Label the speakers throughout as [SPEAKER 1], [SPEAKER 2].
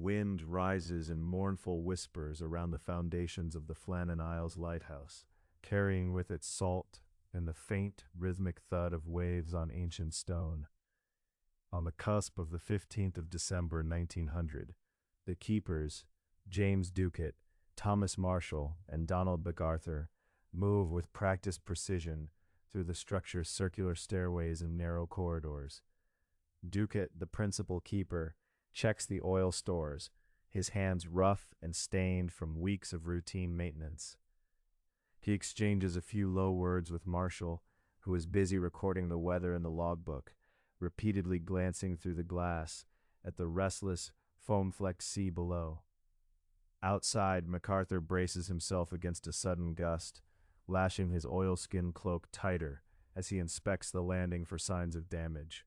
[SPEAKER 1] wind rises in mournful whispers around the foundations of the Flannan Isles Lighthouse, carrying with it salt and the faint, rhythmic thud of waves on ancient stone. On the cusp of the 15th of December 1900, the keepers, James Ducat, Thomas Marshall, and Donald MacArthur, move with practiced precision through the structure's circular stairways and narrow corridors. Ducat, the principal keeper, checks the oil stores, his hands rough and stained from weeks of routine maintenance. He exchanges a few low words with Marshall, who is busy recording the weather in the logbook, repeatedly glancing through the glass at the restless, foam-flecked sea below. Outside, MacArthur braces himself against a sudden gust, lashing his oilskin cloak tighter as he inspects the landing for signs of damage.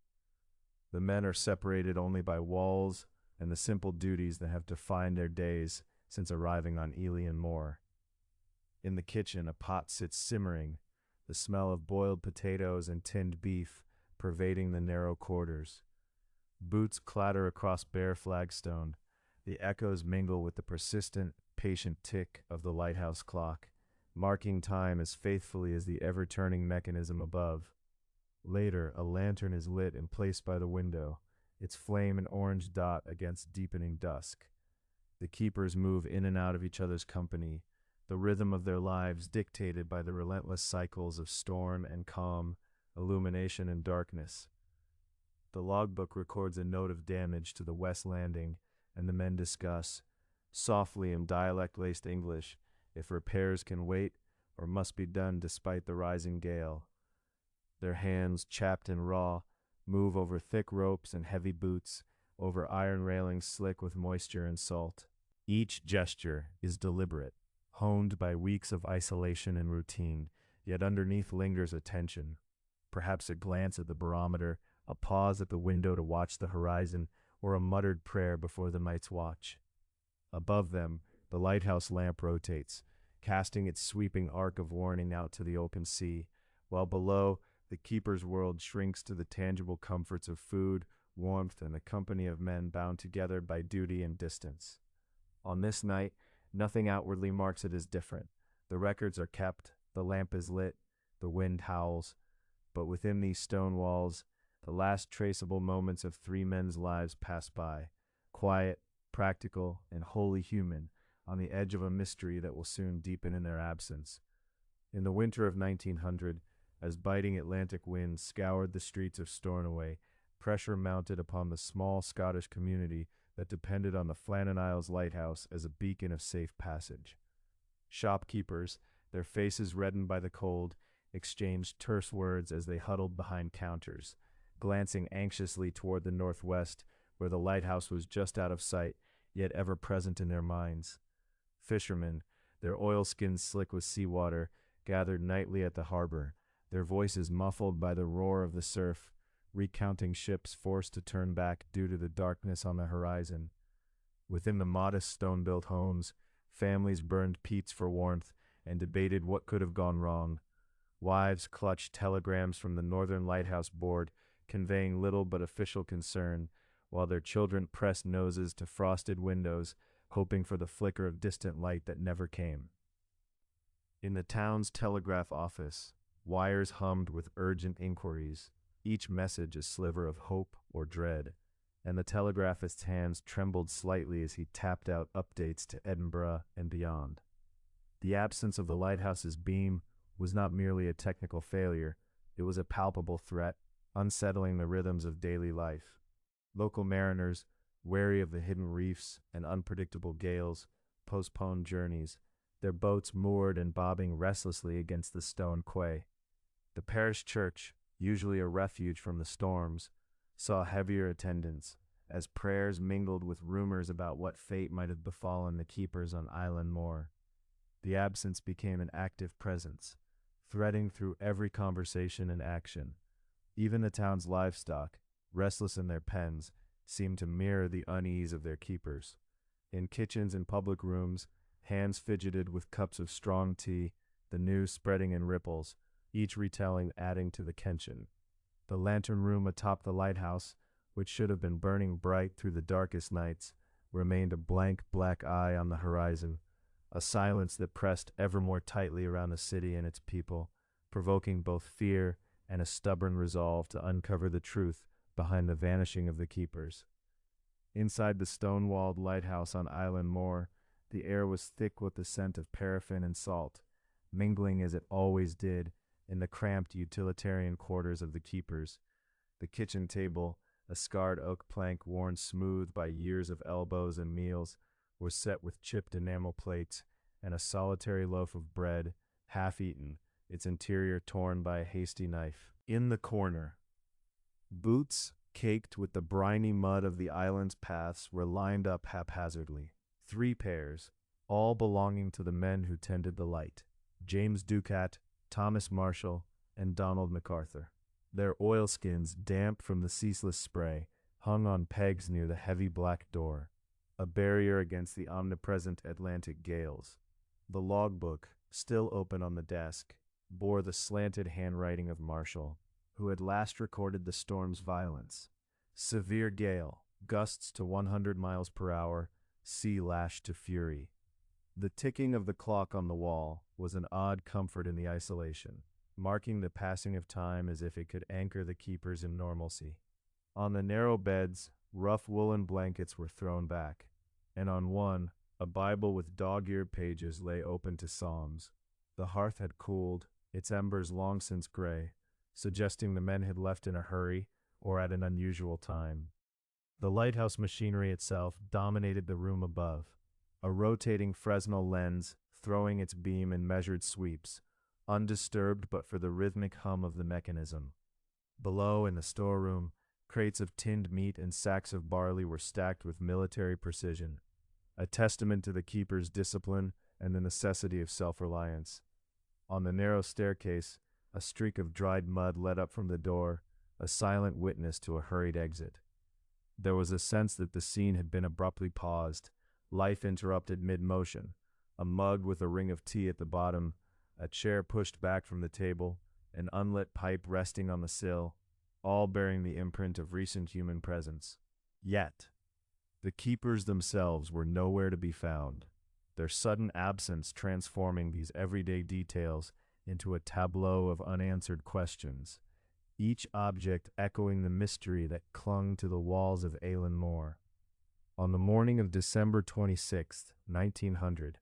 [SPEAKER 1] The men are separated only by walls and the simple duties that have defined their days since arriving on Ely Moor. In the kitchen, a pot sits simmering, the smell of boiled potatoes and tinned beef pervading the narrow quarters. Boots clatter across bare flagstone. The echoes mingle with the persistent, patient tick of the lighthouse clock, marking time as faithfully as the ever-turning mechanism above. Later, a lantern is lit and placed by the window, its flame an orange dot against deepening dusk. The keepers move in and out of each other's company, the rhythm of their lives dictated by the relentless cycles of storm and calm, illumination and darkness. The logbook records a note of damage to the west landing, and the men discuss, softly in dialect-laced English, if repairs can wait or must be done despite the rising gale. Their hands, chapped and raw, move over thick ropes and heavy boots, over iron railings slick with moisture and salt. Each gesture is deliberate, honed by weeks of isolation and routine, yet underneath lingers a tension. Perhaps a glance at the barometer, a pause at the window to watch the horizon, or a muttered prayer before the night's watch. Above them, the lighthouse lamp rotates, casting its sweeping arc of warning out to the open sea, while below, the keeper's world shrinks to the tangible comforts of food, warmth, and a company of men bound together by duty and distance. On this night, nothing outwardly marks it as different. The records are kept, the lamp is lit, the wind howls, but within these stone walls, the last traceable moments of three men's lives pass by, quiet, practical, and wholly human, on the edge of a mystery that will soon deepen in their absence. In the winter of 1900, as biting Atlantic winds scoured the streets of Stornoway, pressure mounted upon the small Scottish community that depended on the Flannan Isles Lighthouse as a beacon of safe passage. Shopkeepers, their faces reddened by the cold, exchanged terse words as they huddled behind counters, glancing anxiously toward the northwest, where the lighthouse was just out of sight, yet ever present in their minds. Fishermen, their oilskins slick with seawater, gathered nightly at the harbor, their voices muffled by the roar of the surf, recounting ships forced to turn back due to the darkness on the horizon. Within the modest stone-built homes, families burned peats for warmth and debated what could have gone wrong. Wives clutched telegrams from the Northern Lighthouse Board, conveying little but official concern, while their children pressed noses to frosted windows, hoping for the flicker of distant light that never came. In the town's telegraph office, wires hummed with urgent inquiries, each message a sliver of hope or dread, and the telegraphist's hands trembled slightly as he tapped out updates to Edinburgh and beyond. The absence of the lighthouse's beam was not merely a technical failure, it was a palpable threat, unsettling the rhythms of daily life. Local mariners, wary of the hidden reefs and unpredictable gales, postponed journeys, their boats moored and bobbing restlessly against the stone quay. The parish church, usually a refuge from the storms, saw heavier attendance, as prayers mingled with rumors about what fate might have befallen the keepers on Island Moor. The absence became an active presence, threading through every conversation and action. Even the town's livestock, restless in their pens, seemed to mirror the unease of their keepers. In kitchens and public rooms, hands fidgeted with cups of strong tea, the news spreading in ripples, each retelling adding to the tension. The lantern room atop the lighthouse, which should have been burning bright through the darkest nights, remained a blank black eye on the horizon, a silence that pressed ever more tightly around the city and its people, provoking both fear and a stubborn resolve to uncover the truth behind the vanishing of the keepers. Inside the stone-walled lighthouse on Island Moor, the air was thick with the scent of paraffin and salt, mingling as it always did in the cramped utilitarian quarters of the keepers. The kitchen table, a scarred oak plank worn smooth by years of elbows and meals, was set with chipped enamel plates and a solitary loaf of bread, half eaten, its interior torn by a hasty knife. In the corner, boots caked with the briny mud of the island's paths were lined up haphazardly. 3 pairs, all belonging to the men who tended the light: James Ducat, Thomas Marshall, and Donald MacArthur. Their oilskins, damp from the ceaseless spray, hung on pegs near the heavy black door, a barrier against the omnipresent Atlantic gales. The logbook, still open on the desk, bore the slanted handwriting of Marshall, who had last recorded the storm's violence. Severe gale, gusts to 100 miles per hour, sea lashed to fury. The ticking of the clock on the wall was an odd comfort in the isolation, marking the passing of time as if it could anchor the keepers in normalcy. On the narrow beds, rough woolen blankets were thrown back, and on one, a Bible with dog-eared pages lay open to Psalms. The hearth had cooled, its embers long since gray, suggesting the men had left in a hurry or at an unusual time. The lighthouse machinery itself dominated the room above, a rotating Fresnel lens throwing its beam in measured sweeps, undisturbed but for the rhythmic hum of the mechanism. Below, in the storeroom, crates of tinned meat and sacks of barley were stacked with military precision, a testament to the keeper's discipline and the necessity of self-reliance. On the narrow staircase, a streak of dried mud led up from the door, a silent witness to a hurried exit. There was a sense that the scene had been abruptly paused, life interrupted mid-motion, a mug with a ring of tea at the bottom, a chair pushed back from the table, an unlit pipe resting on the sill, all bearing the imprint of recent human presence. Yet, the keepers themselves were nowhere to be found, their sudden absence transforming these everyday details into a tableau of unanswered questions, each object echoing the mystery that clung to the walls of Eilean Mor. On the morning of December 26, 1900,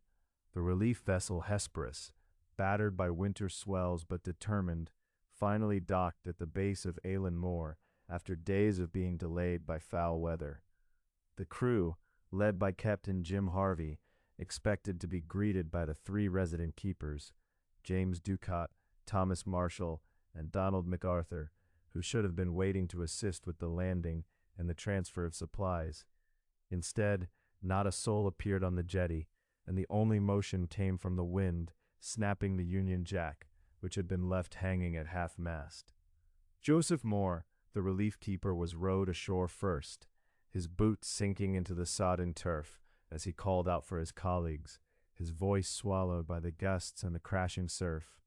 [SPEAKER 1] the relief vessel Hesperus, battered by winter swells but determined, finally docked at the base of Eilean Mor after days of being delayed by foul weather. The crew, led by Captain Jim Harvey, expected to be greeted by the 3 resident keepers, James Ducat, Thomas Marshall, and Donald MacArthur, who should have been waiting to assist with the landing and the transfer of supplies. Instead, not a soul appeared on the jetty, and the only motion came from the wind, snapping the Union Jack, which had been left hanging at half-mast. Joseph Moore, the relief keeper, was rowed ashore first, his boots sinking into the sodden turf as he called out for his colleagues, his voice swallowed by the gusts and the crashing surf.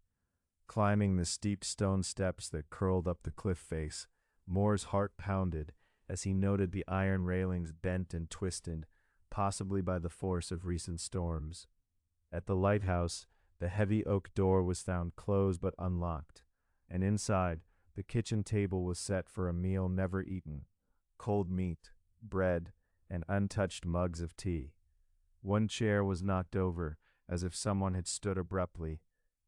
[SPEAKER 1] Climbing the steep stone steps that curled up the cliff face, Moore's heart pounded as he noted the iron railings bent and twisted, possibly by the force of recent storms. At the lighthouse, the heavy oak door was found closed but unlocked, and inside, the kitchen table was set for a meal never eaten: cold meat, bread, and untouched mugs of tea. One chair was knocked over, as if someone had stood abruptly.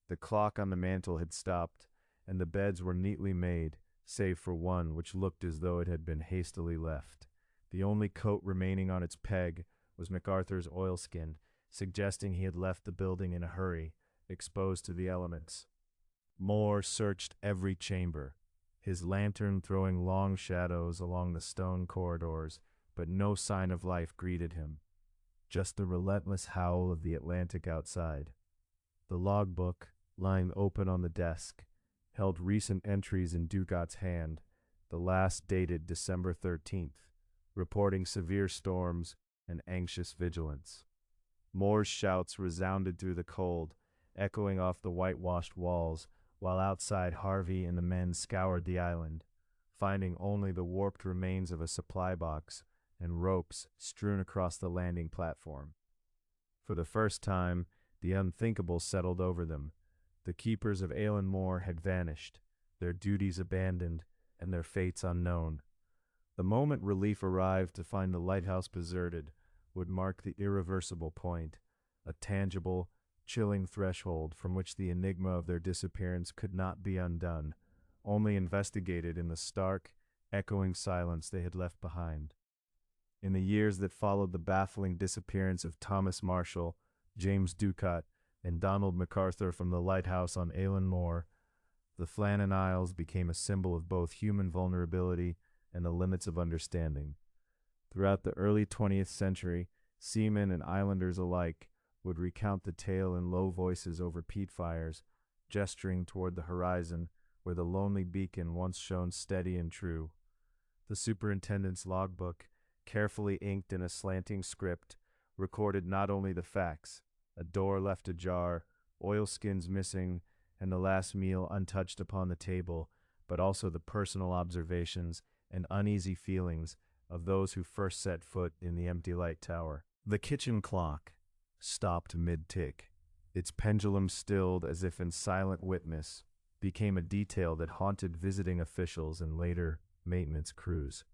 [SPEAKER 1] The clock on the mantel had stopped, and the beds were neatly made, save for one which looked as though it had been hastily left. The only coat remaining on its peg was MacArthur's oilskin, suggesting he had left the building in a hurry, exposed to the elements. Moore searched every chamber, his lantern throwing long shadows along the stone corridors, but no sign of life greeted him, just the relentless howl of the Atlantic outside. The logbook, lying open on the desk, held recent entries in Dugat's hand, the last dated December 13th, reporting severe storms and anxious vigilance. Moore's shouts resounded through the cold, echoing off the whitewashed walls, while outside Harvey and the men scoured the island, finding only the warped remains of a supply box and ropes strewn across the landing platform. For the first time, the unthinkable settled over them. The keepers of Eilean Mor had vanished, their duties abandoned, and their fates unknown. The moment relief arrived to find the lighthouse deserted would mark the irreversible point, a tangible, chilling threshold from which the enigma of their disappearance could not be undone, only investigated in the stark, echoing silence they had left behind. In the years that followed the baffling disappearance of Thomas Marshall, James Ducat, and Donald MacArthur from the lighthouse on Eilean Mor, the Flannan Isles became a symbol of both human vulnerability and the limits of understanding. Throughout the early 20th century, seamen and islanders alike would recount the tale in low voices over peat fires, gesturing toward the horizon where the lonely beacon once shone steady and true. The superintendent's logbook, carefully inked in a slanting script, recorded not only the facts, a door left ajar, oilskins missing, and the last meal untouched upon the table, but also the personal observations and uneasy feelings of those who first set foot in the empty light tower. The kitchen clock stopped mid-tick. Its pendulum stilled as if in silent witness, became a detail that haunted visiting officials and later maintenance crews.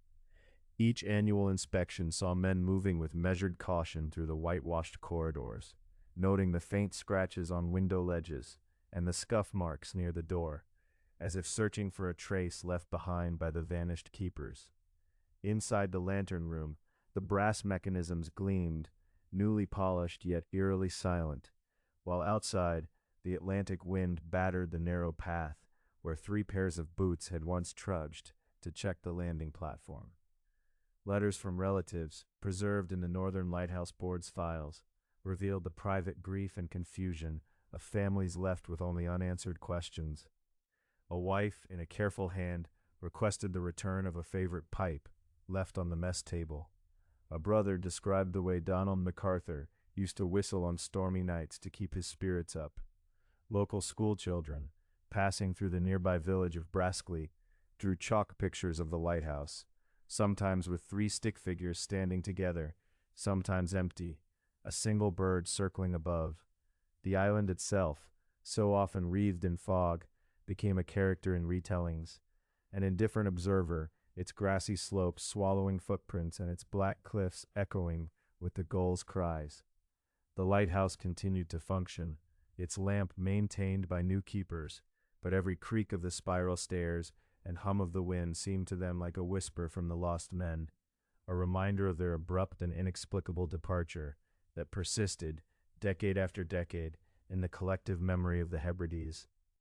[SPEAKER 1] Each annual inspection saw men moving with measured caution through the whitewashed corridors, noting the faint scratches on window ledges and the scuff marks near the door, as if searching for a trace left behind by the vanished keepers. Inside the lantern room, the brass mechanisms gleamed, newly polished yet eerily silent, while outside, the Atlantic wind battered the narrow path where 3 pairs of boots had once trudged to check the landing platform. Letters from relatives, preserved in the Northern Lighthouse Board's files, revealed the private grief and confusion of families left with only unanswered questions. A wife, in a careful hand, requested the return of a favorite pipe left on the mess table. A brother described the way Donald MacArthur used to whistle on stormy nights to keep his spirits up. Local schoolchildren, passing through the nearby village of Braskley, drew chalk pictures of the lighthouse, sometimes with 3 stick figures standing together, sometimes empty, a single bird circling above. The island itself, so often wreathed in fog, became a character in retellings, an indifferent observer, its grassy slopes swallowing footprints and its black cliffs echoing with the gulls' cries. The lighthouse continued to function, its lamp maintained by new keepers, but every creak of the spiral stairs and hum of the wind seemed to them like a whisper from the lost men, a reminder of their abrupt and inexplicable departure that persisted, decade after decade, in the collective memory of the Hebrides.